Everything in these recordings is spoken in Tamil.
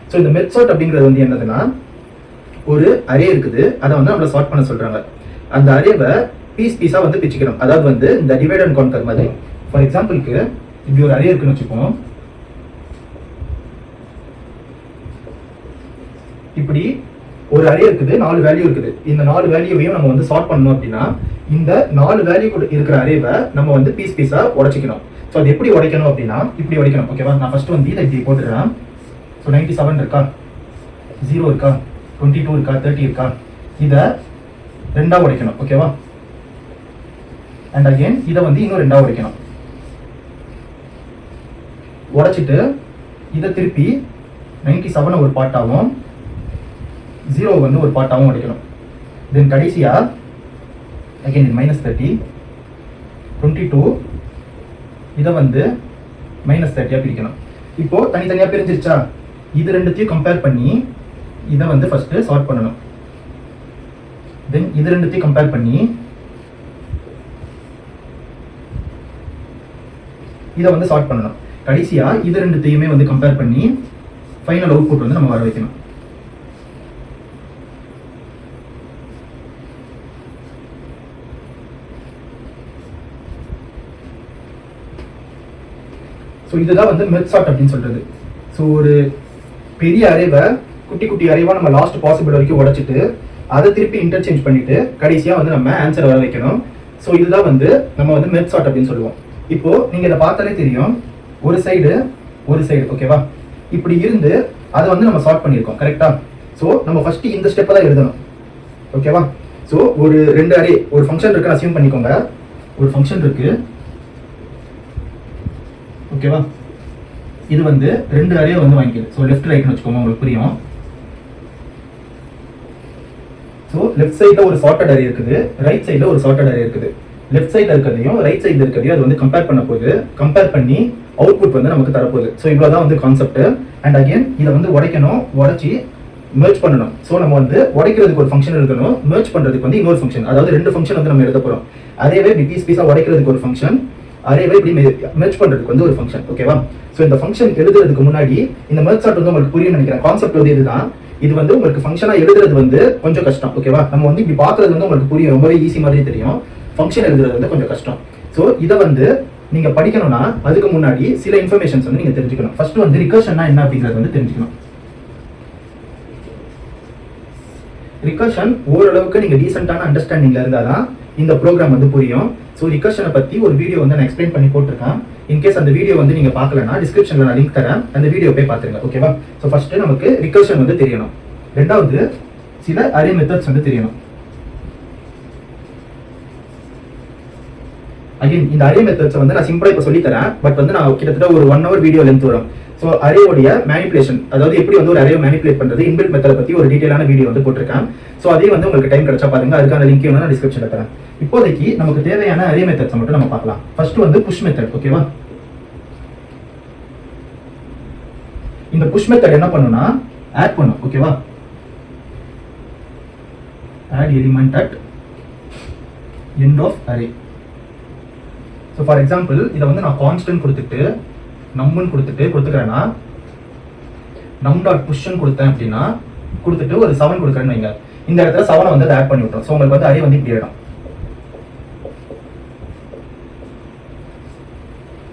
ஸோ இந்த மெர்ஜ் சார்ட் அப்படிங்கிறது வந்து என்னதுன்னா, ஒரு அரே இருக்குது, அதை வந்து நம்மள சார்ட் பண்ண சொல்றாங்க. அந்த அரேவை பீஸா வந்து பிச்சுக்கணும். அதாவது வந்து இந்த டிவைட் அண்ட் கான்கர் மாதிரி. ஃபார் எக்ஸாம்பிளுக்கு இப்படி ஒரு அரே இருக்குன்னு வச்சுப்போம். இப்படி ஒரு அரே இருக்குது, 4 வேல்யூ இருக்குது. இந்த 4 வேல்யூவையும் நம்ம வந்து சார்ட் பண்ணணும் அப்படின்னா இந்த 4 வேல்யூ இருக்கிற அரேவை நம்ம வந்து பீஸா உடைச்சிக்கணும். ஸோ அது எப்படி உடைக்கணும் அப்படின்னா இப்படி உடைக்கணும். ஓகேவா? நான் ஃபர்ஸ்ட் வந்து இதை இப்படி போட்டுடுறேன். ஸோ 97 இருக்கா, 0 இருக்கா, 22 இருக்கா, 30 இருக்கா, இதை 2ஆ உடைக்கணும். ஓகேவா? அண்ட் அகைன் இதை வந்து இன்னும் 2ஆ உடைக்கணும். உடைச்சிட்டு இதை திருப்பி 97 ஒரு பார்ட்டாகவும் 0 வந்து ஒரு பார்ட்டாகவும் உடைக்கணும். தென் கடைசியா அகைன் -30 22 இதை வந்து -30 பிரிக்கணும். இப்போ தனித்தனியா பிரிஞ்சிருச்சா? இது ரெண்டுத்தையும் கம்பேர் பண்ணி இதை வந்து ஃபர்ஸ்ட் சார்ட் பண்ணணும். தென் இது ரெண்டுத்தையும் கம்பேர் பண்ணி இதை வந்து சார்ட் பண்ணணும். கடைசியா இது ரெண்டுத்தையுமே வந்து கம்பேர் பண்ணி ஃபைனல் அவுட்புட் வந்து நம்ம வர வைக்கணும். ஸோ இதுதான் வந்து மெர்ஜ் சார்ட் அப்படின்னு சொல்றது. ஸோ ஒரு பெரிய அரேவை குட்டி குட்டி அரேவா நம்ம லாஸ்ட் பாசிபிள் வரைக்கும் உடைச்சிட்டு அதை திருப்பி இன்டர்சேஞ்ச் பண்ணிட்டு கடைசியா வந்து நம்ம ஆன்சர் வர வைக்கணும். ஸோ இதுதான் வந்து நம்ம வந்து மெர்ஜ் சார்ட் அப்படின்னு சொல்லுவோம். இப்போ நீங்க இதை பார்த்தாலே தெரியும், ஒரு சைடு ஓகேவா, இப்படி இருந்து அதை வந்து நம்ம சார்ட் பண்ணியிருக்கோம். கரெக்டா? ஸோ நம்ம ஃபர்ஸ்ட் இந்த ஸ்டெப்பை தான் எழுதணும். ஓகேவா? ஸோ ஒரு 2 அரே, ஒரு ஃபங்க்ஷன் இருக்குன்னு அசியூம் பண்ணிக்கோங்க. ஒரு ஃபங்க்ஷன் இருக்கு. ஓகேவா? இது வந்து 2 அரே வந்து வாங்கிக்குது. ஸோ லெஃப்ட் ரைட்னு வச்சுக்கோங்க, உங்களுக்கு புரியும். ஸோ லெஃப்ட் சைடில் ஒரு சார்ட்டட் அரே இருக்குது, ரைட் சைடில் ஒரு சார்ட்டட் அரே இருக்குது. லெஃப்ட் சைடில் இருக்கிறதையும் ரைட் சைடில் இருக்கிறதையும் அது வந்து கம்பேர் பண்ண போகுது. கம்பேர் பண்ணி அவுட்புட் வந்து நமக்கு தரப்போகுது. ஸோ இவ்வளோதான் வந்து கான்செப்ட். அண்ட் அகைன் இதை வந்து உடைக்கணும், உடைச்சி மெர்ஜ் பண்ணணும். ஸோ நம்ம வந்து உடைக்கிறதுக்கு ஒரு ஃபங்க்ஷன் இருக்கணும், மெர்ஜ் பண்ணுறதுக்கு வந்து இன்னொரு ஃபங்க்ஷன், அதாவது 2 ஃபங்க்ஷன் வந்து நம்ம எழுத போகிறோம். அதேவே இப்படி பீஸாக உடைக்கிறதுக்கு ஒரு ஃபங்க்ஷன், அரேவை இப்படி மெர்ஜ் பண்றதுக்கு வந்து ஒரு ஃபங்க்ஷன். ஓகேவா? சோ இந்த ஃபங்க்ஷன் எழுதுறதுக்கு முன்னாடி இந்த மெர்ஜ் சார்ட் வந்து உங்களுக்கு புரியும் நினைக்கிறேன். கான்செப்ட் வந்து இதுதான். இது வந்து உங்களுக்கு ஃபங்க்ஷனா எழுதுறது வந்து கொஞ்சம் கஷ்டம். ஓகேவா? நம்ம வந்து இப்படி பாக்குறது வந்து உங்களுக்கு புரியும், ரொம்பவே ஈஸி மாதிரி தெரியும். ஃபங்க்ஷன் எழுதுறது வந்து கொஞ்சம் கஷ்டம். சோ இதை வந்து நீங்க படிக்கணும்னா அதுக்கு முன்னாடி சில இன்ஃபர்மேஷன்ஸ் வந்து நீங்க தெரிஞ்சுக்கணும். ஃபர்ஸ்ட் வந்து ரிகர்ஷன்னா என்ன அப்படிங்கறது வந்து தெரிஞ்சுக்கணும். ரிகர்ஷன் ஓரளவுக்கு நீங்க டீசென்ட்டான அண்டர்ஸ்டாண்டிங்ல இருந்தாதான் இந்த ப்ரோக்ராம் வந்து புரியும். ஸோ ரிகர்ஷனை பற்றி ஒரு வீடியோ வந்து நான் எக்ஸ்பிளைன் பண்ணி போட்டிருக்கேன். இன்கேஸ் அந்த வீடியோ வந்து நீங்கள் பார்க்கலன்னா டிஸ்கிரிப்ஷனில் நான் லிங்க் தரேன், அந்த வீடியோ போய் பார்த்துருங்க. ஓகேவா? ஸோ ஃபர்ஸ்ட்டு நமக்கு ரிகர்ஷன் வந்து தெரியணும். ரெண்டாவது சில அரே மெத்தட்ஸ் வந்து தெரியணும். அகைன் இந்த அரே மெத்தட்ஸ் வந்து நான் சிம்பிளா இப்போ சொல்லி தரேன். பட் வந்து நான் கிட்டத்தட்ட ஒரு 1 hour வீடியோ லென்த் வரும். ஸோ அரேவுடைய மேனிபுலேஷன், அதாவது எப்படி வந்து ஒரு அரே மேனிபுலேட் பண்றது, இன்பில்ட் மெத்தடை பற்றி ஒரு டீடைலான வீடியோ வந்து போட்டிருக்கேன். ஸோ அதையும் வந்து உங்களுக்கு டைம் கிடைச்சா பாருங்க. அதுக்கான லிங்க் நான் டிஸ்கிரிப்ஷனில் தரேன். இப்போதைக்கு நமக்கு தேவையான அரே மெத்தட்ஸ் மட்டும் நம்ம பார்க்கலாம். ஃபர்ஸ்ட் வந்து புஷ் மெத்தட். ஓகேவா? இந்த புஷ் மெத்தட் என்ன பண்ணுனா ஆட் பண்ணும். ஓகேவா? Add element at end of array. So for example இதை வந்து நான் கான்ஸ்டன்ட் கொடுத்துட்டு நம்னு கொடுத்துக்கிறேன்னா நம் டாட் புஷ்ன்னு கொடுத்தேன் அப்படின்னா கொடுத்துட்டு ஒரு 7 கொடுக்குறேன்னு வைங்க. இந்த இடத்துல 7 வந்து ஆட் பண்ணி விட்டுரும். ஸோ உங்களுக்கு வந்து அரே வந்து இப்படி ஆயிடும்.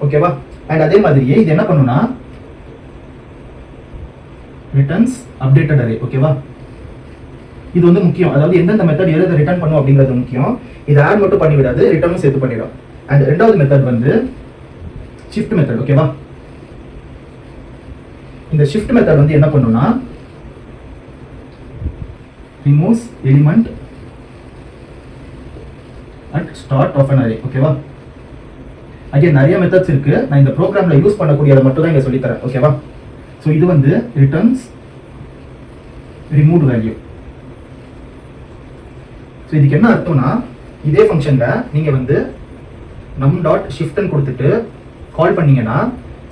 ஓகேவா? அண்ட் அதே மாதிரியே இது என்ன பண்ணுனா ரிட்டர்ன்ஸ் அப்டேட்டட் அரே. ஓகேவா? இது வந்து முக்கியம். அதாவது எந்தெந்த மெத்தட் எதை ரிட்டர்ன் பண்ணும் அப்படிங்கிறது முக்கியம். இது ஆட் மட்டும் பண்ணி விடாது, ரிட்டர்னும் சேர்த்து பண்ணிடும். அண்ட் ரெண்டாவது மெத்தட் வந்து ஷிஃப்ட் மெத்தட். ஓகேவா? இந்த ஷிஃப்ட் மெத்தட் வந்து என்ன பண்ணுனா removes element at start of an array. ஓகேவா? அகைன் நிறைய மெத்தட்ஸ் இருக்கு. நான் இந்த ப்ரோக்ராம்ல யூஸ் பண்ணக்கூடியதை மட்டும் தான் இங்க சொல்லி தரேன். ஓகேவா? ஸோ இது வந்து ரிட்டர்ன்ஸ் ரிமூவ்ட் வேல்யூ. ஸோ இதுக்கு என்ன அர்த்தம்னா இதே ஃபங்க்ஷன்ல நீங்க வந்து நம் டாட் ஷிஃப்ட்னு கொடுத்துட்டு கால் பண்ணீங்கன்னா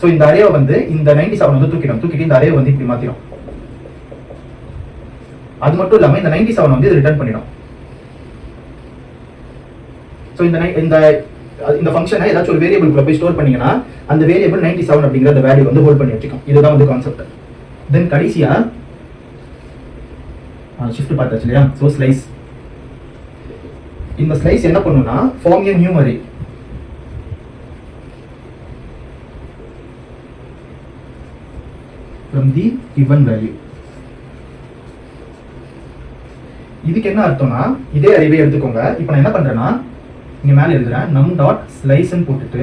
ஸோ இந்த அரேவை வந்து இந்த 97 வந்து தூக்கிட்டு இந்த அரேவை வந்து இப்படி மாத்திடும். அது மட்டும் இல்லாம இந்த 97 வந்து ரிட்டர்ன் பண்ணிடும். ஸோ இந்த ஃபங்க்ஷனை ஏதாச்சும் ஒரு வேரியபிள் போய் ஸ்டோர் பண்ணீங்கன்னா அந்த வேரியபிள் 97 அப்படிங்கிற அந்த வேல்யூ வந்து ஹோல்ட் பண்ணி வச்சுக்கும். இதுதான் வந்து கான்செப்ட். தென் கடைசியா ஷிஃப்ட் பார்த்தாச்சு இல்லையா? So slice. இந்த ஸ்லைஸ் என்ன பண்ணுன்னா form a new array. from the given value. இதுக்கு என்ன அர்த்தம்னா இதே அரேவே எடுத்துக்கோங்க. இப்போ நான் என்ன பண்றேன்னா இங்க மேல எழுதுறேன் num dot slice ன்னு போட்டுட்டு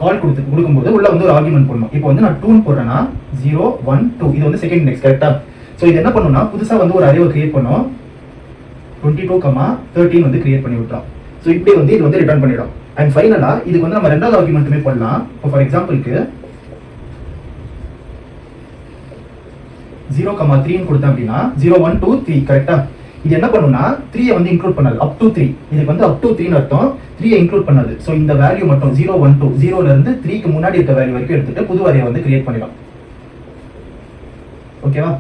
கால் கொடுக்கும்போது உள்ள வந்து ஒரு ஆர்குமெண்ட் போடணும். இப்போ வந்து நான் 2 ன்னு போடுறேன்னா 0 1 2 இது வந்து செகண்ட் இண்டெக்ஸ் கரெக்ட்டா? சோ இது என்ன பண்ணும்னா புதுசா வந்து ஒரு அரேவை கிரியேட் பண்ணும். 22, 13 வந்து கிரியேட் பண்ணி விட்டுறோம். சோ இப்படி வந்து இது வந்து ரிட்டர்ன் பண்ணிடும். அண்ட் ஃபைனலா இதுக்கு வந்து நம்ம ரெண்டாவது ஆர்குமெண்ட்டுமே போடலாம். இப்போ ஃபார் எக்ஸாம்பிளுக்கு 0, 3 கொடுத்தேன் அப்படின்னா 0 1 2 3 கரெக்ட்டா? இது என்ன பண்ணும்னா 3 வந்து இன்க்ளூட் பண்ணாது. up to 3 இதுக்கு வந்து up to 3 ன்னு அர்த்தம். 3 இன்க்ளூட் பண்ணாது. சோ இந்த வேல்யூ மட்டும் 0 1 2 0 ல இருந்து 3 க்கு முன்னாடி இருக்க வேல்யூ வரைக்கும் எடுத்துட்டு புது அரே வந்து கிரியேட் பண்ணிடலாம். ஓகேவா?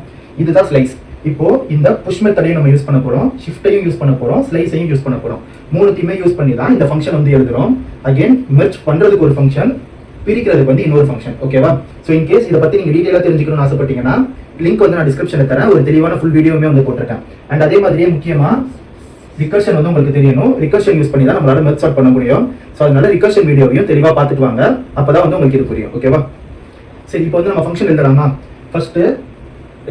இதுதான் ஸ்லைஸ். இப்போ இந்த புஷ் மெத்தடையும் நம்ம யூஸ் பண்ண போறோம், ஷிஃப்ட்டையும் யூஸ் பண்ண போறோம், ஸ்லைஸையும் யூஸ் பண்ண போறோம். மூணுத்தையுமே யூஸ் பண்ணி தான் இந்த ஃபங்க்ஷன் வந்து எழுதுறோம். அகைன் மெர்ஜ் பண்றதுக்கு ஒரு ஃபங்க்ஷன், பிரிக்கிறதுக்கு வந்து இன்னொரு ஃபங்க்ஷன். ஓகேவா? சோ இன் கேஸ் இத பத்தி நீங்க டீடைலா தெரிஞ்சுக்கணும்னு ஆசைப்பட்டீங்கன்னா லிங்க் வந்து நான் டிஸ்கிரிப்ஷன்ல தரேன். ஒரு தெளிவான ஃபுல் வீடியோமே வந்து போட்டுருக்கேன். அண்ட் அதே மாதிரியே முக்கியமா ரிகர்ஷன் வந்து உங்களுக்கு தெரியணும். ரிகர்ஷன் யூஸ் பண்ணி தான் நம்மளால மெர்ஜ் சார்ட் பண்ண முடியும். சோ அதனால ரிகர்ஷன் வீடியோவையும் தெளிவா பார்த்துட்டு வாங்க. அப்பதான் வந்து உங்களுக்கு இது புரியும். ஓகேவா? சரி, இப்போ வந்து நம்ம ஃபங்க்ஷன் எழுதலாமா? ஃபர்ஸ்ட்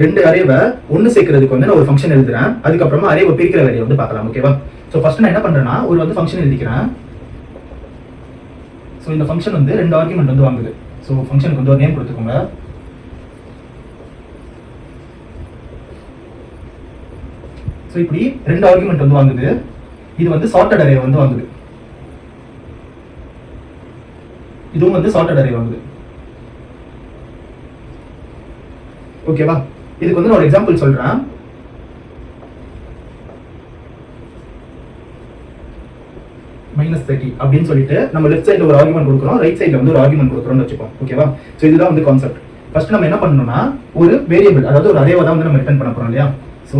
ரெண்டு அரேவை ஒன்னு சேர்க்கிறதுக்கு வந்து நான் ஒரு ஃபங்க்ஷன் எழுதுறேன். அதுக்கப்புறமா அரேவை பிரிக்கிற வேலையை வந்து பார்க்கலாம். ஓகேவா? சோ ஃபர்ஸ்ட் நான் என்ன பண்றேன்னா ஒரு வந்து ஃபங்க்ஷன் எழுதிக்கிறேன். சோ இந்த ஃபங்க்ஷன் வந்து ரெண்டு ஆர்குமெண்ட் வந்து வாங்குது. சோ ஃபங்க்ஷனுக்கு வந்து ஒரு நேம் கொடுத்துக்கோங்க. சோ இப்படி ரெண்டு ஆர்குமெண்ட் வந்து வாங்குது. இது வந்து சார்ட்டட் அரே வந்து வாங்குது. இதுவும் வந்து சார்ட்டட் அரே வாங்குது. ஓகேவா? இதுக்கு வந்து நான் ஒரு எக்ஸாம்பிள் சொல்றேன். -30 அப்படின்னு சொல்லிட்டு நம்ம லெஃப்ட் சைடுல ஒரு ஆர்குமெண்ட் கொடுக்குறோம், ரைட் சைடுல வந்து ஒரு ஆர்குமெண்ட் கொடுக்குறோம்னு வச்சுப்போம். ஓகேவா? சோ இதுதான் வந்து கான்செப்ட். ஃபர்ஸ்ட் நம்ம என்ன பண்ணணும்னா ஒரு வேரியபிள், அதாவது ஒரு அரேவை தான் வந்து நம்ம ரிட்டர்ன் பண்ண போறோம் இல்லையா? சோ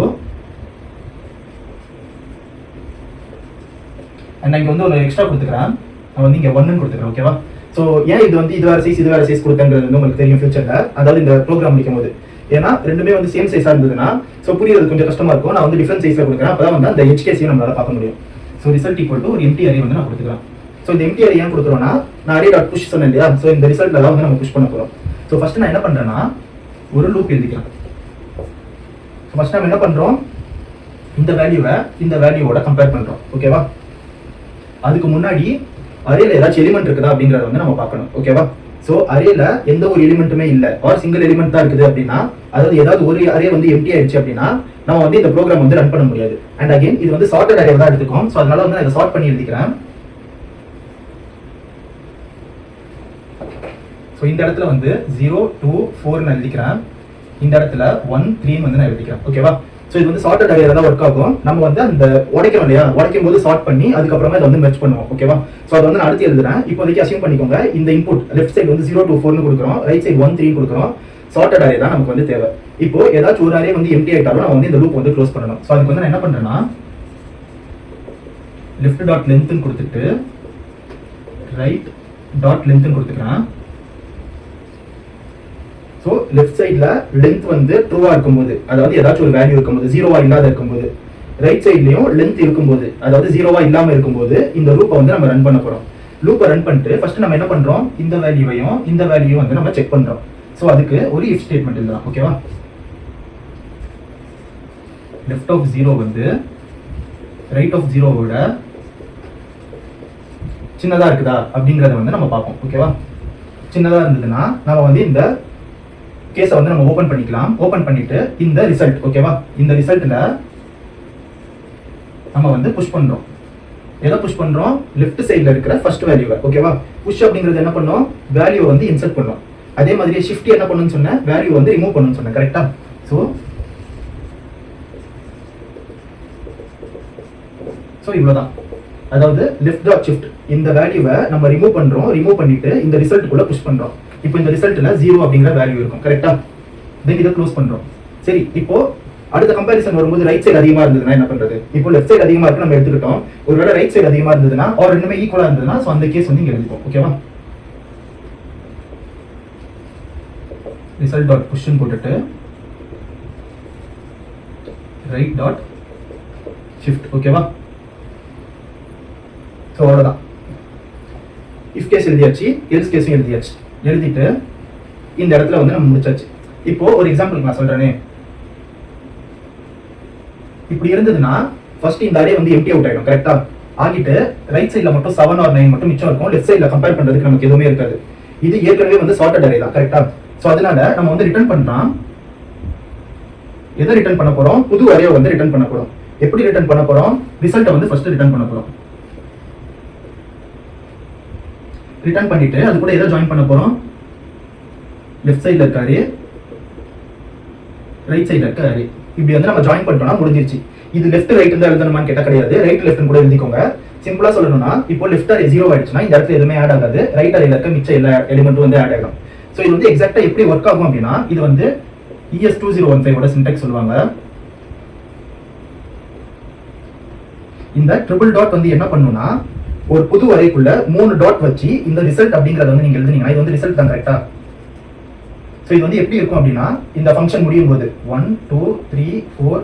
நான் இங்க வந்து ஒரு எக்ஸ்ட்ரா கொடுத்துக்கிறேன். நான் வந்து இங்க 1 ன்னு கொடுத்துக்கிறேன். ஓகேவா? சோ ஏன் இது வந்து இது வேற சைஸ் கொடுத்தங்கிறது வந்து உங்களுக்கு தெரியும் ஃபியூச்சர்ல, அதாவது இந்த ப்ரோக்ராம் முடிக்கும் போது. ஏன்னா ரெண்டுமே வந்து சேம் சைஸா இருந்ததுன்னா சோ புரியுறது கொஞ்சம் கஷ்டமா இருக்கும். நான் வந்து டிஃபரண்ட் சைஸ்ல கொடுக்குறேன். அப்பதான் வந்து அந்த HKC நம்மளால பார்க்க முடியும். சோ ரிசல்ட் ஈக்குவல் டு ஒரு எம்டி அரே வந்து நான் கொடுத்துக்கிறேன். சோ இந்த எம்டி அரே ஏன் கொடுக்குறோம்னா நான் அரே டாட் புஷ் சொன்னேன் இல்லையா? சோ இந்த ரிசல்ட்ல தான் வந்து நம்ம புஷ் பண்ண போறோம். சோ ஃபர்ஸ்ட் நான் என்ன பண்றேன்னா ஒரு லூப் எழுதிக்கிறேன். சோ ஃபர்ஸ்ட் நம்ம என்ன பண்றோம், இந்த வேல்யூவை இந்த வேல்யூவோட கம்பேர் பண்றோம். ஓகேவா? அதுக்கு முன்னாடி அரேல ஏதாச்சும் எலிமெண்ட் இருக்குதா அப்படிங்கறத வந்து நம்ம பார்க்கணும். ஓகேவா? சோ அரேல எந்த ஒரு எலிமெண்ட்டுமே இல்ல, ஆர் சிங்கிள் எலிமெண்ட் தான் இருக்குது அப்படின்னா, அதாவது ஏதாவது ஒரு அரே வந்து எம்டி ஆயிடுச்சு அப்படின்னா நம்ம வந்து இந்த ப்ரோக்ராம் வந்து ரன் பண்ண முடியாது. அண்ட் அகைன் இது வந்து சார்ட்டட் அரே தான் எடுத்துக்கும். சோ அதனால வந்து நான் இதை சார்ட் பண்ணி எழுதிக்கிறேன். சோ இந்த இடத்துல வந்து 0 2 4 ன்னு எழுதிக்கிறேன். இந்த இடத்துல 1 3 வந்து நான் எழுதிக்கிறேன். ஓகேவா? சோ இது வந்து சார்ட்டட் அரேல தான் ஒர்க் ஆகும். நம்ம வந்து அந்த உடைக்கிறோம் இல்லையா, உடைக்கும் போது சார்ட் பண்ணி அதுக்கப்புறமா இதை வந்து மெர்ஜ் பண்ணுவோம். ஓகேவா? சோ அதை வந்து நான் அடுத்து எழுதுறேன். இப்போதைக்கு அசியூம் பண்ணிக்கோங்க, இந்த இன்புட் லெஃப்ட் சைடு வந்து 0 2 4 ன்னு கொடுக்குறோம், ரைட் சைடு 1 3 கொடுக்குறோம். சார்ட்டட் அரே தான் நமக்கு வந்து தேவை. இப்போ ஏதாச்சும் ஒரு அரே வந்து எம்டி ஆயிட்டாலும் நான் வந்து இந்த லூப் வந்து க்ளோஸ் பண்ணணும். சோ அதுக்கு வந்து நான் என்ன பண்றேன்னா லெஃப்ட் டாட் லென்த் ன்னு கொடுத்துட்டு ரைட் டாட் லென்த் ன்னு கொடுத்துக்கிறேன். சோ லெஃப்ட் சைடுல லென்த் வந்து ட்ரூவா இருக்கும்போது, அதாவது ஏதாச்சும் ஒரு வேல்யூ இருக்கும்போது, ஜீரோவா இல்லாத இருக்கும்போது, ரைட் சைட்லயும் லென்த் இருக்கும்போது, அதாவது ஜீரோவா இல்லாம இருக்கும்போது இந்த லூப்பை வந்து நம்ம ரன் பண்ண போறோம். லூப்பை ரன் பண்ணிட்டு ஃபர்ஸ்ட் நம்ம என்ன பண்றோம், இந்த வேல்யூவையும் இந்த வேல்யூவையும் வந்து நம்ம செக் பண்றோம். சோ அதுக்கு ஒரு if ஸ்டேட்மெண்ட் எழுதலாம். ஓகேவா? லெஃப்ட் ஆஃப் 0 வந்து ரைட் ஆஃப் 0 விட சின்னதா இருக்குதா அப்படிங்கறத வந்து நம்ம பார்ப்போம். ஓகேவா? சின்னதா இருந்ததுன்னா நம்ம வந்து இந்த கேஸை வந்து நம்ம ஓபன் பண்ணிக்கலாம். ஓபன் பண்ணிட்டு இந்த ரிசல்ட், ஓகேவா, இந்த ரிசல்ட்ல நம்ம வந்து புஷ் பண்றோம். எதை புஷ் பண்றோம்? லெஃப்ட் சைடுல இருக்கிற ஃபர்ஸ்ட் வேல்யூவை. ஓகேவா? புஷ் அப்படிங்கிறது என்ன பண்ணோம், வேல்யூ வந்து இன்சர்ட் பண்ணோம். அதே மாதிரி ஷிஃப்ட் என்ன பண்ணணும்னு சொன்னேன், வேல்யூ வந்து ரிமூவ் பண்ணணும்னு சொன்னேன். கரெக்ட்டா? சோ இவ்வளவுதான். அதாவது லெஃப்ட் டாட் ஷிஃப்ட் இந்த வேல்யூவை நம்ம ரிமூவ் பண்றோம். ரிமூவ் பண்ணிட்டு இந்த ரிசல்ட்டுக்குள்ள புஷ் பண்றோம். இப்போ இந்த ரிசல்ட்ல 0 அப்படிங்கிற வேல்யூ இருக்கும். கரெக்ட்டா? தென் இதை க்ளோஸ் பண்றோம். சரி, இப்போ அடுத்த கம்பேரிசன் வரும்போது ரைட் சைடு அதிகமா இருந்ததுன்னா என்ன பண்றது? இப்போ லெஃப்ட் சைடு அதிகமா இருக்கு நம்ம எடுத்துக்கிட்டோம். ஒருவேளை ரைட் சைடு அதிகமா இருந்ததுன்னா ஆர் ரெண்டுமே ஈக்குவலா இருந்ததுன்னா சோ அந்த கேஸ் வந்து இங்க எழுதிப்போம். ஓகேவா? ரிசல்ட் டாட் புஷ் ன்னு போட்டுட்டு ரைட் டாட் ஷிஃப்ட். ஓகேவா? ஸோ அவ்வளோதான். இஃப் கேஸ் எழுதியாச்சு, எல்ஸ் கேஸும் எழுதியாச்சு. எழுதிட்டு இந்த இடத்துல வந்து நம்ம முடிச்சாச்சு. இப்போ ஒரு எக்ஸாம்பிள் நான் சொல்றேனே, இப்படி இருந்ததுன்னா ஃபர்ஸ்ட் இந்த அரே வந்து எம்டி அவுட் ஆயிடும். கரெக்டா? ஆகிட்டு ரைட் சைடில் மட்டும் 7 or 9 மட்டும் மிச்சம் இருக்கும். லெஃப்ட் சைடில் கம்பேர் பண்ணுறதுக்கு நமக்கு எதுவுமே இருக்காது. இது ஏற்கனவே வந்து சார்ட்டட் அரே தான். கரெக்டா? ஸோ அதனால நம்ம வந்து ரிட்டர்ன் பண்ணுறோம். எதை ரிட்டர்ன் பண்ண போகிறோம்? புது அரேவை வந்து ரிட்டர்ன் பண்ண போகிறோம். எப்படி ரிட்டர்ன் பண்ண போகிறோம்? ரிசல்ட்டை வந்து ஃபர்ஸ்ட் ரிட்டர்ன் பண்ண போகிறோம். ரிட்டர்ன் பண்ணிட்டு அது கூட எதை ஜாயின் பண்ண போகிறோம்? லெஃப்ட் சைடில் இருக்க அரே, ரைட் சைடில் இருக்க அரே. இப்படி வந்து நம்ம ஜாயின் பண்ணிட்டோம்னா முடிஞ்சிருச்சு. இது லெஃப்ட் ரைட் இருந்தா எழுதணுமான்னு கேட்டா கிடையாது. ரைட் லெஃப்ட் கூட எழுதிக்கோங்க. சிம்பிளா சொல்லணும்னா இப்போ லெஃப்ட் அரே 0 ஆயிடுச்சுன்னா இந்த இடத்துல எதுவுமே ஆட் ஆகாது. ரைட் அரேல இருக்க மிச்ச எல்லா எலிமெண்ட்டும் வந்து ஆட் ஆகும். ஸோ இது வந்து எக்ஸாக்டா எப்படி ஒர்க் ஆகும் அப்படின்னா, இது வந்து ES2015 சின்டெக்ஸ் சொல்லுவாங்க. இந்த ட்ரிபிள் டாட் வந்து என்ன பண்ணும்னா, ஒரு புது அரேக்குள்ள 3 டாட் வச்சு இந்த ரிசல்ட் அப்படிங்கறத வந்து நீங்க எழுதுனீங்கன்னா இது வந்து ரிசல்ட் தான். கரெக்டா? ஸோ இது வந்து எப்படி இருக்கும் அப்படின்னா, இந்த ஃபங்க்ஷன் முடியும் போது 1 2 3 4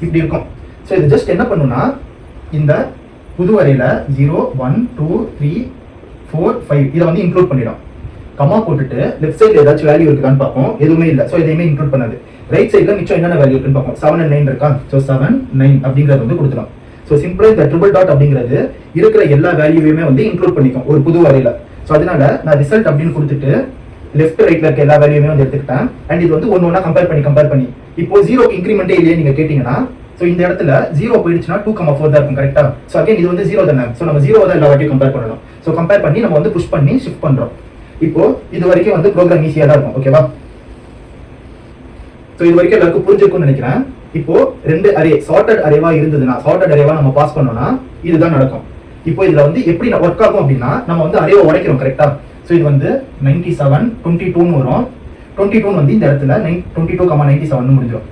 இப்படி இருக்கும். ஸோ இது ஜஸ்ட் என்ன பண்ணுன்னா, இந்த புது அரேல 0 1 2 3 4 5 இதை வந்து இன்க்ளூட் பண்ணிடும். கமா போட்டுட்டு லெஃப்ட் சைடில் ஏதாச்சும் வேல்யூ இருக்குதான்னு பார்ப்போம். எதுவுமே இல்லை. ஸோ எதையுமே இன்க்ளூட் பண்ணாது. ரைட் சைடில் மிச்சம் என்னென்ன வேல்யூ இருக்குன்னு பார்ப்போம். 7 and 9 இருக்கா? ஸோ 7 9 அப்படிங்கிறது வந்து கொடுத்துடும். ஸோ சிம்பிளா இந்த ட்ரிபிள் டாட் அப்படிங்கிறது இருக்கிற எல்லா வேல்யூவையுமே வந்து இன்க்ளூட் பண்ணிக்கும் ஒரு புது அரேல. ஸோ அதனால நான் ரிசல்ட் அப்படின்னு கொடுத்துட்டு லெஃப்ட் ரைட்ல இருக்க எல்லா வேல்யூமே வந்து எடுத்துக்கிட்டேன். அண்ட் இது வந்து ஒன்று ஒன்றா கம்பேர் பண்ணி இப்போ 0க்கு இன்க்ரிமெண்டே இல்லையே நீங்க கேட்டீங்கன்னா, ஸோ இந்த இடத்துல 0 போயிடுச்சுன்னா 2,4 தான் இருக்கும். கரெக்டா? ஸோ அகைன் இது வந்து 0 தானே. ஸோ நம்ம 0 தான் எல்லா வாட்டியும் கம்பேர் பண்ணணும். ஸோ கம்பேர் பண்ணி நம்ம வந்து புஷ் பண்ணி ஷிஃப்ட் பண்றோம். இப்போ இது வரைக்கும் வந்து ப்ரோக்ராம் ஈஸியா தான் இருக்கும். ஓகேவா? ஸோ இது வரைக்கும் எல்லாருக்கும் புரிஞ்சிருக்கும்னு நினைக்கிறேன். இப்போ 2 அரே சார்ட்டட் அரேவா இருந்ததுன்னா, சார்ட்டட் அரேவா நம்ம பாஸ் பண்ணோம்னா இதுதான் நடக்கும். இப்போ இதுல வந்து எப்படி ஒர்க் ஆகும் அப்படின்னா, நம்ம வந்து அரேவை உடைக்கிறோம். கரெக்டா? ஸோ இது வந்து 97 22 வரும். 22 வந்து இந்த இடத்துல 22,97 முடிஞ்சிடும்.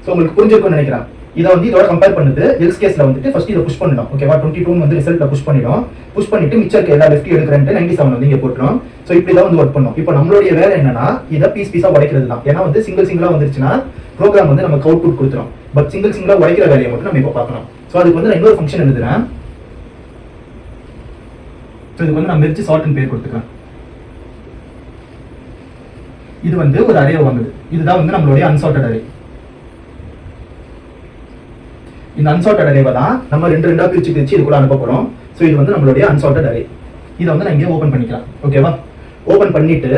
ஸோ உங்களுக்கு புரிஞ்சிருக்கும்னு நினைக்கிறேன். இதை வந்து இதோட கம்பேர் பண்ணுது. எல்ஸ் கேஸ்ல வந்துட்டு ஃபர்ஸ்ட் இதை புஷ் பண்ணிடும். ஓகேவா? 22 வந்து ரிசல்ட்ல புஷ் பண்ணிடும். புஷ் பண்ணிட்டு மிச்சம் எல்லா லெஃப்ட் எடுக்கிறேன்ட்டு 97 வந்து இங்க போட்டுரும். ஸோ இப்படி தான் வந்து ஒர்க் பண்ணும். இப்போ நம்மளுடைய வேலை என்னன்னா, இதை பீஸா உடைக்கிறது தான். ஏன்னா வந்து சிங்கிளா வந்துருச்சுன்னா ப்ரோக்ராம் வந்து நமக்கு அவுட்புட் கொடுத்துரும். பட் சிங்கிளா உடைக்கிற வேலையை மட்டும் நம்ம இப்போ பார்க்கணும். ஸோ அதுக்கு வந்து நான் இன்னொரு ஃபங்க்ஷன் எழுதுறேன். ஸோ இதுக்கு வந்து நான் மெர்ஜ் சார்ட்னு பேர் கொடுத்துக்கிறேன். இது வந்து ஒரு அரே வாங்குது. இதுதான் வந்து நம்மளுடைய அன்சார்ட்டட் அரே. இந்த அன்சார்ட்டட் அரேவை தான் நம்ம ரெண்டா பிரிச்சு இது கூட அனுப்ப போறோம். ஸோ இது வந்து நம்மளுடைய அன்சார்ட்டட் அரே. இதை வந்து நான் இங்கே ஓப்பன் பண்ணிக்கலாம். ஓகேவா? ஓப்பன் பண்ணிட்டு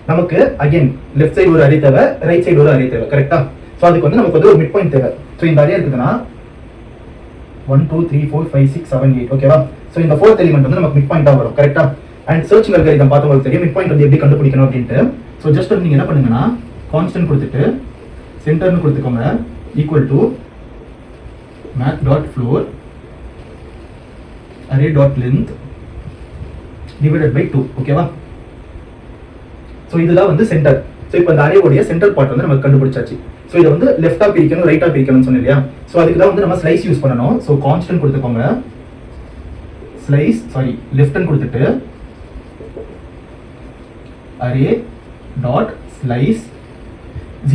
நமக்கு அகைன் லெஃப்ட் சைடு ஒரு அரே தேவை, ரைட் சைடு ஒரு அரே தேவை. கரெக்டா? ஸோ அதுக்கு வந்து நமக்கு வந்து ஒரு மிட் பாயிண்ட் தேவை. ஸோ இந்த அரே இருக்குதுன்னா 1 2 3 4 5 6 7 8. ஓகேவா? ஸோ இந்த 4th எலிமெண்ட் வந்து நமக்கு மிட் பாயிண்டா வரும். கரெக்டா? அண்ட் சர்ச் அல்காரிதம் பார்த்தவங்களுக்கு தெரியும் மிட் பாயிண்ட் வந்து எப்படி கண்டுபிடிக்கணும் அப்படின்ட்டு. ஸோ ஜஸ்ட் வந்து நீங்க என்ன பண்ணுங்கன்னா, கான்ஸ்டன்ட் கொடுத்துட்டு சென்டர்னு கொடுத்துக்கோங்க. Equal to math.floor array.length divided by 2. ஓகேவா? ஸோ இதுதான் வந்து சென்டர். ஸோ இப்போ இந்த அரேவோடைய சென்டர் பார்ட் வந்து நமக்கு கண்டுபிடிச்சாச்சு. ஸோ இதை வந்து லெஃப்டா பிரிக்கணும், ரைட்டா பிரிக்கணும்னு சொன்னேன் இல்லையா? ஸோ அதுக்கு தான் வந்து நம்ம ஸ்லைஸ் யூஸ் பண்ணணும். ஸோ கான்ஸ்டன்ட் கொடுத்துக்கோங்க. லெஃப்ட்னு கொடுத்துட்டு அரே டாட் ஸ்லைஸ்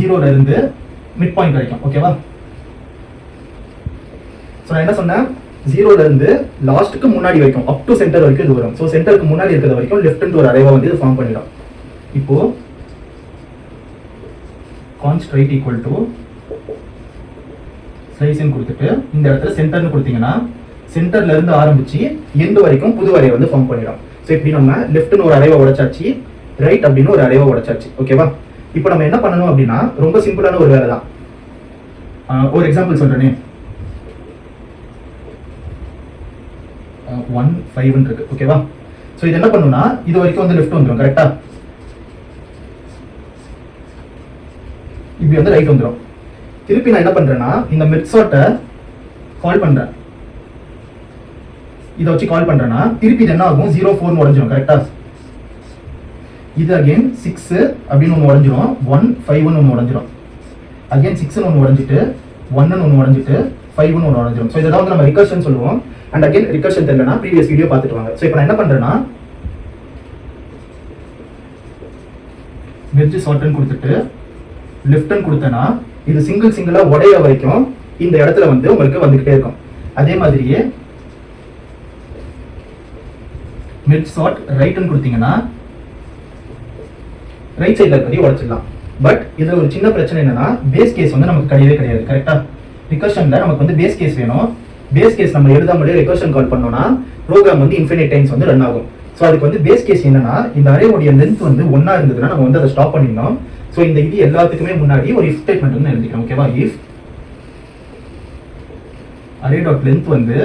0ல இருந்து மிட் பாயிண்ட் வரைக்கும். ஓகேவா? ஸோ நான் என்ன சொன்னேன், 0ல இருந்து லாஸ்ட்டுக்கு முன்னாடி வரைக்கும் அப் டு சென்டர் வரைக்கும் இது வரும். ஸோ சென்டருக்கு முன்னாடி இருக்கிற வரைக்கும் லெஃப்ட் ஒரு அரேவா வந்து இது ஃபார்ம் பண்ணிடும். இப்போ const right equal to slice கொடுத்துட்டு இந்த இடத்துல சென்டர்னு கொடுத்தீங்கன்னா சென்டர்ல இருந்து ஆரம்பிச்சு எண்ட் வரைக்கும் புது அரே வந்து ஃபார்ம் பண்ணிடும். ஸோ இப்படி நம்ம லெஃப்ட்னு ஒரு அரேவை உடைச்சாச்சு, ரைட் அப்படின்னு ஒரு அரேவை உடைச்சாச்சு. ஓகேவா? இப்போ நம்ம என்ன பண்ணணும் அப்படின்னா, ரொம்ப சிம்பிளான ஒரு வேலை தான். ஒரு எக்ஸாம்பிள் சொல்றேனே, 1 5 இருக்கு. ஓகேவா? ஸோ இது என்ன பண்ணுன்னா, இது வரைக்கும் வந்து லெஃப்ட் வந்துடும். கரெக்டா? இப்படி வந்து ரைட் வந்துடும். திருப்பி நான் என்ன பண்றேன்னா, இந்த மெர்ஜ் கால் பண்றேன். இதை வச்சு கால் பண்றேன்னா திருப்பி இது என்ன ஆகும், 0 4 உடஞ்சிடும். கரெக்டா? இது அகைன் 6 அப்படின்னு ஒன்று உடஞ்சிரும், 1 5 ஒன்று உடஞ்சிரும், அகைன் 6 ஒன்று உடஞ்சிட்டு 1 ஒன்று உடஞ்சிட்டு 5 ஒன்று உடஞ்சிரும். ஸோ இதெல்லாம் வந்து நம்ம ரிகர்ஷன் சொல்லுவோம். அண்ட் அகைன் ரிகர்ஷன் தெரியலனா ப்ரீவியஸ் வீடியோ பார்த்துட்டு வாங்க. ஸோ இப்போ நான் என்ன பண்றேன்னா, மெர்ஜ் சார்ட்னு கொடுத்துட்டு லெஃப்ட்னு கொடுத்தேன்னா இது சிங்கிளா உடைய வரைக்கும் இந்த இடத்துல வந்து உங்களுக்கு வந்துகிட்டே இருக்கும். அதே மாதிரியே மெர்ஜ் சார்ட் ரைட்னு கொடுத்தீங்கன்னா ரைட் சைடுல இருக்கிறதையும் உடைச்சிடலாம். பட் இதுல ஒரு சின்ன பிரச்சனை என்னன்னா பேஸ் கேஸ் வந்து நமக்கு கிடையாது. கரெக்டா? ரிகர்ஷன்ல நமக்கு வந்து பேஸ் கேஸ் வேணும். பேஸ் கேஸ் நம்ம எழுதாமலே ரிகர்ஷன் கால் பண்ணோம்னா ப்ரோக்ராம் வந்து இன்ஃபினிட் டைம்ஸ் வந்து ரன் ஆகும். ஸோ அதுக்கு வந்து பேஸ் கேஸ் என்னன்னா இந்த அரேவுடைய லென்த் வந்து ஒன்னா இருந்ததுன்னா நம்ம வந்து அதை ஸ்டாப் பண்ணிடணும். ஸோ இந்த இது எல்லாத்துக்குமே முன்னாடி ஒரு இஃப் ஸ்டேட்மெண்ட் வந்து எழுதிக்கிறோம். ஓகேவா? இஃப் அரே டாட் லென்த் வந்து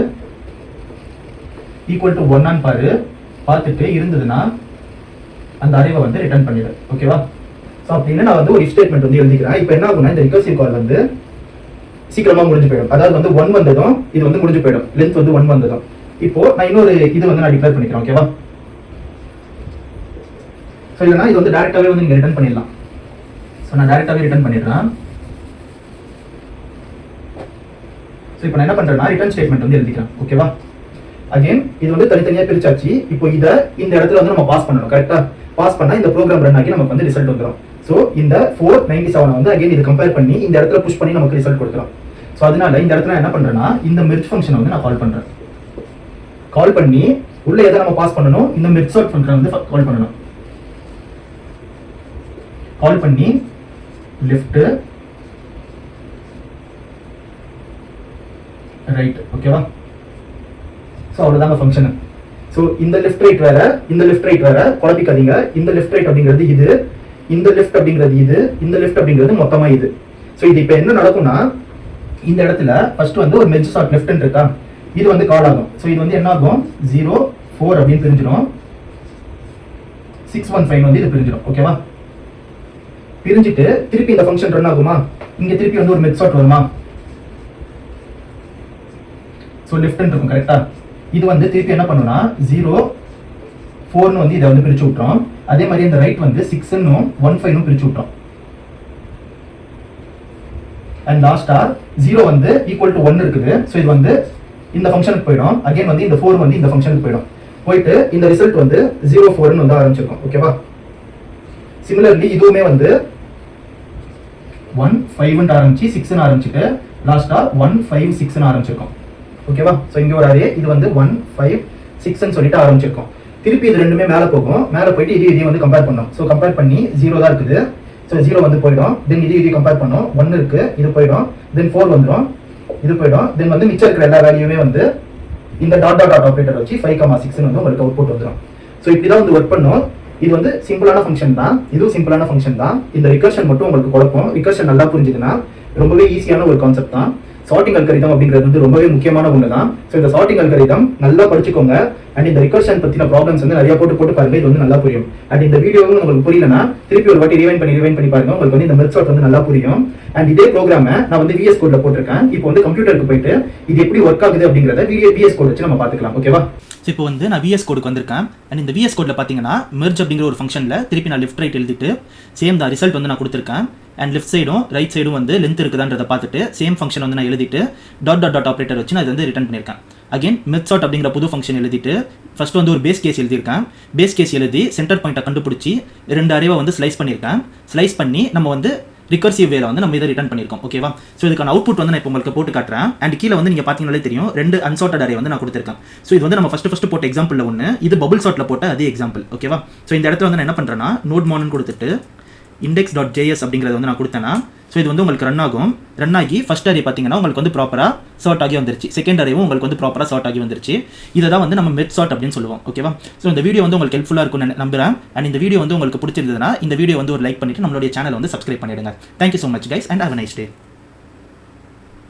ஈக்குவல் டு 1 பாரு, பார்த்துட்டு இருந்ததுன்னா அந்த அரேவை வந்து ரிட்டர்ன் பண்ணிடு. ஓகேவா? ஸோ அப்படின்னு நான் வந்து ஒரு இஃப் ஸ்டேட்மெண்ட் வந்து எழுதிக்கிறேன். இப்போ என்ன ஆகும்னா இந்த ரிகர்சிவ் கால் வந்து சீக்கிரமா முடிஞ்சு போயிடும். அதாவது வந்து 1 வந்ததும் இது வந்து முடிஞ்சு போயிடும். லென்த் வந்து 1 வந்ததும் இப்போ நான் இன்னொரு இது வந்து நான் டிக்ளேர் பண்ணிக்கிறேன். ஓகேவா? ஸோ இல்லைனா இது வந்து டேரக்டாவே வந்து நீங்க ரிட்டர்ன் பண்ணிடலாம். ஸோ நான் டேரக்டாவே ரிட்டர்ன் பண்ணிடுறேன். ஸோ இப்போ நான் என்ன பண்றேன்னா ரிட்டர்ன் ஸ்டேட்மெண்ட் வந்து எழுதிக்கிறேன். ஓகேவா? அகைன் இது வந்து தனித்தனியா பிரிச்சாச்சு. இப்போ இதை இந்த இடத்துல வந்து நம்ம பாஸ் பண்ணணும். கரெக்டா? பாஸ் பண்ணா இந்த ப்ரோக்ராம் ரன் ஆகி நமக்கு வந்து ரிசல்ட் வந்துடும். ஸோ இந்த 497 வந்து அகைன் இது கம்பேர் பண்ணி இந்த இடத்துல புஷ் பண்ணி நமக்கு ரிசல்ட் கொடுத்துரும். ஸோ அதனால இந்த இடத்துல என்ன பண்றேன்னா இந்த மெர்ஜ் ஃபங்க்ஷனை வந்து நான் கால் பண்றேன். கால் பண்ணி உள்ள எதை நம்ம பாஸ் பண்ணணும், இந்த மெர்ஜ் சார்ட் ஃபங்க்ஷனை வந்து கால் பண்ணணும். கால் பண்ணி லெஃப்ட் ரைட். ஓகேவா? ஸோ அவ்வளோதாங்க ஃபங்க்ஷன். ஸோ இந்த லெஃப்ட் ரைட் வேற, இந்த லெஃப்ட் ரைட் வேற, குழப்பிக்காதீங்க. இந்த லெஃப்ட் ரைட் அப்படிங்கிறது இது, இந்த லெஃப்ட் அப்படிங்கிறது இது, இந்த லெஃப்ட் அப்படிங்கிறது மொத்தமா இது. ஸோ இது இப்போ என்ன நடக்கும்னா இந்த இடத்துல ஃபர்ஸ்ட் வந்து ஒரு மெர்ஜ் சார்ட் லெஃப்ட் இருக்கா, இது வந்து கால் ஆகும். ஸோ இது வந்து என்ன ஆகும் 0 4 அப்படின்னு பிரிஞ்சிடும். 615 வந்து இது பிரிஞ்சிடும். ஓகேவா? பிரிஞ்சிட்டு திருப்பி இந்த ஃபங்க்ஷன் ரன் ஆகுமா, இங்க திருப்பி வந்து ஒரு மெர்ஜ் சார்ட் வருமா. ஸோ லெஃப்ட் இருக்கும். கரெக்டா? இது வந்து திருப்பி என்ன பண்ணுனா 0 4 வந்து இதை வந்து பிரிச்சு விட்டுறோம். அதே மாதிரி இந்த ரைட் வந்து 6 15 பிரிச்சு விட்டுறோம். அண்ட் லாஸ்டா 0 வந்து ஈக்குவல் டு 1 இருக்குது. ஸோ இது வந்து இந்த ஃபங்க்ஷனுக்கு போயிடும். அகைன் வந்து இந்த 4 வந்து இந்த ஃபங்க்ஷனுக்கு போயிடும். போயிட்டு இந்த ரிசல்ட் வந்து 0 4 வந்து ஆரம்பிச்சிருக்கும். ஓகேவா? சிமிலர்லி இதுவுமே வந்து 1 5 ஆரம்பிச்சு 6 ஆரம்பிச்சுட்டு லாஸ்டா 1 5 6 ஆரம்பிச்சிருக்கும். ஓகேவா? ஸோ இங்க ஒரு அரே இது வந்து 1 5 6 சொல்லிட்டு ஆரம்பிச்சிருக்கோம். திருப்பி இது ரெண்டுமே மேலே போகும். மேலே போயிட்டு இதையும் வந்து கம்பேர் பண்ணோம். ஸோ கம்பேர் பண்ணி 0 தான் இருக்குது. ஸோ 0 வந்து போயிடும். தென் இதையும் கம்பேர் பண்ணோம். 1 இருக்கு, இது போயிடும். தென் 4 வந்துடும், இது போயிடும். தென் வந்து மிச்சம் இருக்கிற எல்லா வேல்யூமே வந்து இந்த டாட் டாட் டாட் ஆப்ரேட்டர் வச்சு 5,6 வந்து உங்களுக்கு அவுட்புட் வந்துடும். ஸோ இப்படிதான் வந்து ஒர்க் பண்ணும். இது வந்து சிம்பிளான ஃபங்க்ஷன் தான், இதுவும் சிம்பிளான ஃபங்க்ஷன் தான். இந்த ரிகர்ஷன் மட்டும் உங்களுக்கு குழப்பம். ரிகர்ஷன் நல்லா புரிஞ்சுதுன்னா ரொம்பவே ஈஸியான ஒரு கான்செப்ட் தான். சார்ட்டிங் அல்காரிதம் அப்படிங்கிறது வந்து ரொம்பவே முக்கியமான ஒன்று தான். ஸோ இந்த சார்ட்டிங் அல்காரிதம் நல்லா படிச்சுக்கோங்க. அண்ட் இந்த ரிகர்ஷன் பத்தின ப்ராப்ளம்ஸ் வந்து நிறைய போட்டு பாருங்க. இது வந்து நல்லா புரியும். அண்ட் இந்த வீடியோவும் உங்களுக்கு புரியலனா திருப்பி ஒரு வாட்டி ரிவைண்ட் பண்ணி பாருங்க. உங்களுக்கு வந்து இந்த மெர்ஜ் சார்ட் வந்து நல்லா புரியும். அண்ட் இதே ப்ரோக்ராமை நான் வந்து VS கோட்ல போட்டிருக்கேன். இப்போ வந்து கம்ப்யூட்டருக்கு போயிட்டு இது எப்படி ஒர்க் ஆகுது அப்படிங்கிறத VS கோட் வச்சு நம்ம பார்த்துக்கலாம். ஓகேவா? ஸோ இப்போ வந்து நான் VS கோடுக்கு வந்திருக்கேன். அண்ட் இந்த VS கோடில் பார்த்தீங்கன்னா மெர்ஜ் அப்படிங்கிற ஒரு ஃபங்க்ஷனில் திருப்பி நான் லெஃப்ட் ரைட் எழுதிட்டு சேம் தான் ரிசல்ட் வந்து நான் கொடுத்துருக்கேன். அண்ட் லெஃப்ட் சைடும் ரைட் சைடும் வந்து லென்த் இருக்குதான்றதை பார்த்துட்டு சேம் ஃபங்க்ஷன் வந்து நான் எழுதிட்டு டாட் டாட் டாட் ஆப்ரேட்டர் வச்சு நான் இது வந்து ரிட்டர்ன் பண்ணியிருக்கேன். அகைன் மெர்ஜ் சார்ட் அப்படிங்கிற புது ஃபங்க்ஷன் எழுதிட்டு ஃபர்ஸ்ட் வந்து ஒரு பேஸ் கேஸ் எழுதியிருக்கேன். பேஸ் கேஸ் எழுதி சென்டர் பாயிண்ட்டை கண்டுபிடிச்சி 2 அரேவை வந்து ஸ்லைஸ் பண்ணியிருக்கேன். ஸ்லைஸ் பண்ணி நம்ம வந்து ரிகர்சிவ் வேல வந்து நம்ம இதை ரிட்டர்ன் பண்ணியிருக்கோம். ஓகேவா? ஸோ இதுக்கான அவுட்புட் வந்து நான் இப்போ உங்களுக்கு போட்டு காட்டுறேன். அண்ட் கீழே வந்து நீங்கள் பார்த்தீங்கன்னாலே தெரியும் 2 அன்சார்ட்டட் அரே வந்து நான் கொடுத்துருக்கேன். ஸோ இது வந்து நம்ம ஃபர்ஸ்ட் போட்ட எக்ஸாம்பிள் ஒன்று, இது பபுள் சார்ட்டில் போட்ட அதே எக்ஸாம்பிள். ஓகேவா? ஸோ இந்த இடத்துல வந்து நான் என்ன பண்ணுறேன்னா நோட் மார்னு கொடுத்துட்டு index.js அப்படிங்கிறத வந்து நான் கொடுத்தேன்னா ஸோ இது வந்து உங்களுக்கு ரன் ஆகி ஃபர்ஸ்ட் அரே பார்த்தீங்கன்னா உங்களுக்கு வந்து ப்ராப்பராக சார்ட் ஆகி வந்துருச்சு. செகண்ட் அரேவும் உங்களுக்கு வந்து ப்ராப்பராக சார்ட் ஆகி வந்துருச்சு. இதை தான் வந்து நம்ம மெர்ஜ் சார்ட் அப்படின்னு சொல்லுவோம். ஓகேவா? ஸோ இந்த வீடியோ வந்து உங்களுக்கு ஹெல்ப்ஃபுல்லாக இருக்கும்னு நம்புறேன். அண்ட் இந்த வீடியோ வந்து உங்களுக்கு பிடிச்சிருந்ததுன்னா இந்த வீடியோ வந்து ஒரு லைக் பண்ணிட்டு நம்மளுடைய சேனலை வந்து சப்ஸ்கிரைப் பண்ணிடுங்க. Thank you so much guys and have a nice day.